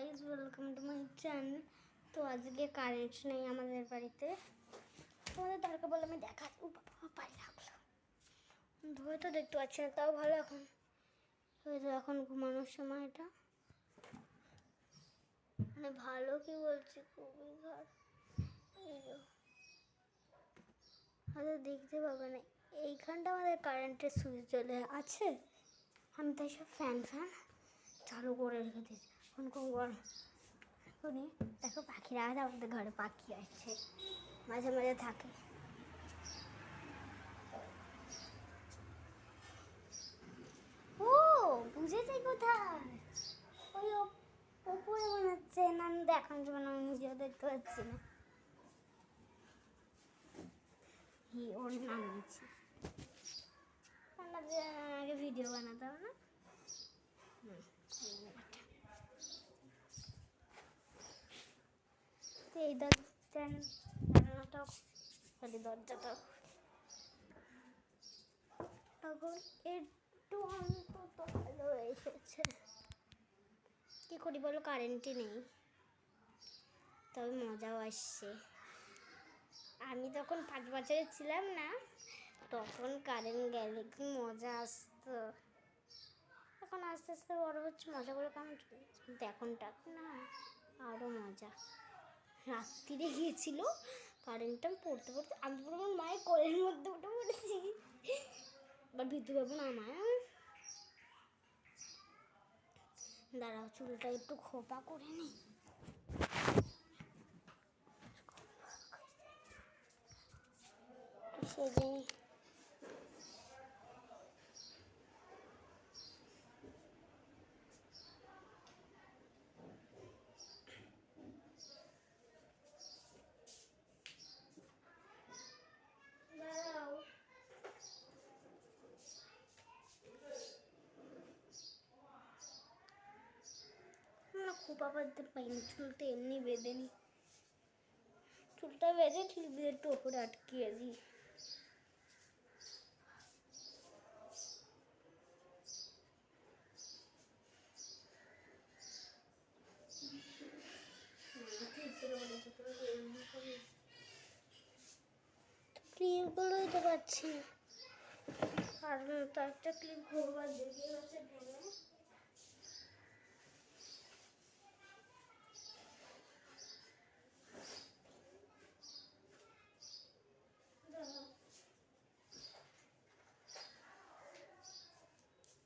Guys, welcome to my channel. তো আজকে current নেই আমাদের বাড়িতে। তোমাদের দরকার বলে আমি দেখাচ্ছি। পাই রাখলাম ধরে তো দেখতে পাচ্ছি না, তাও ভালো। এখন ঘুমানোর সময় এটা মানে ভালো, কি বলছি, খুবই ঘর হয়তো দেখতে পাবে না। এইখানটা আমাদের কারেন্টের সুইচ চলে আছে, আমি তাই সব ফ্যান চালু করে রেখে দিয়েছি। এখন কোন গরম শুনি, দেখো পাখিরা আছে, আমাদের ঘরে পাখি আছে, মাঝে মাঝে থাকে। ও বুঝেছি কোথায়, ওই ওপরে মনে হচ্ছে। না দেখানোর জন্য আমি নিজেও দেখতে পাচ্ছি না। ওর নাম নিচ্ছি, আগে ভিডিও বানাতে হবে না। এই দরজাটা দরজাটা এখন একটু অন্তত ভালো এসেছে। কি করি বলো, কারেন্টই নেই, তবে মজাও আসছে। আমি তখন 5 বছরের ছিলাম না, তখন কারেন্ট গেলে কি মজা আসতো। এখন আস্তে আস্তে বড় হচ্ছে, মজা করে কেমন চলে, কিন্তু এখনটা না আরও মজা। রাত্রিরে গিয়েছিল কারেন্টটা, পড়তে আমি পুরো আমার মায়ের কোলের মধ্যে উঠে পড়েছি। এবার ভিতরে যাবো না মায়া, দাঁড়াও চুলটা একটু খোপা করে নি। সেজে নি। খোপা বাঁধতে পাইনি, চুলটা এমনি বেঁধে নি। চুলটা বেঁধে ক্লিপে একটু ওপরে আটকিয়ে দিই। ক্লিপগুলোই তো পাচ্ছি না, আর তো একটা ক্লিপ ঘুরবার দেখে গেছে ভেঙে।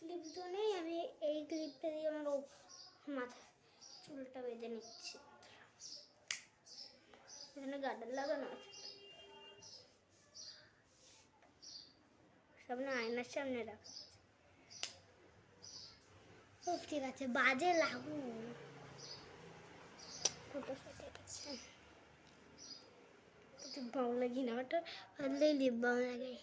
ক্লিপ তো নেই, আমি এই ক্লিপটা দিয়ে আমার মাথা চুলটা বেঁধে নিচ্ছি। এখানে গার্ডার লাগানো আছে, সামনে আয়নার সামনে রাখা। ঠিক আছে, বাজে লাগু ফটো ফেটে গেছে। বাম লাগি না, ওটা পারলেই লিপ বাম লাগাই।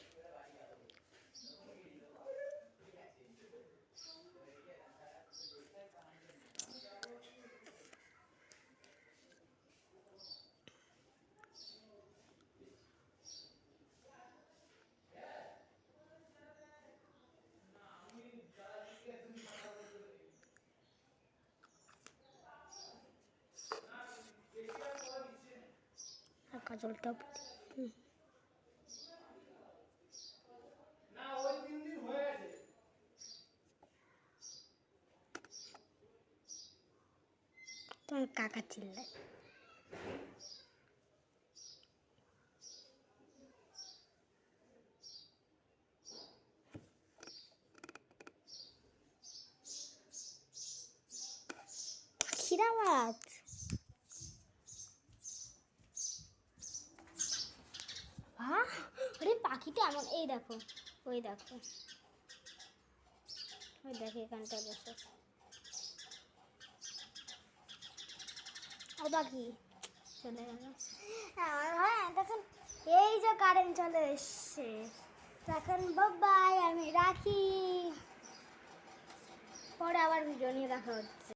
কাজলটা তোমার কাকা চিল্লায়। খিরাবাজ আরে পাখিটা এমন, এই দেখো, ওই দেখো, ওই দেখো এখানটা বসে। ও পাখি চলে গেল। হ্যাঁ তখন এই যে কারেন্ট চলে এসছে, তখন বাই, আমি রাখি, পরে আবার ভিডিও নিয়ে দেখা হচ্ছে।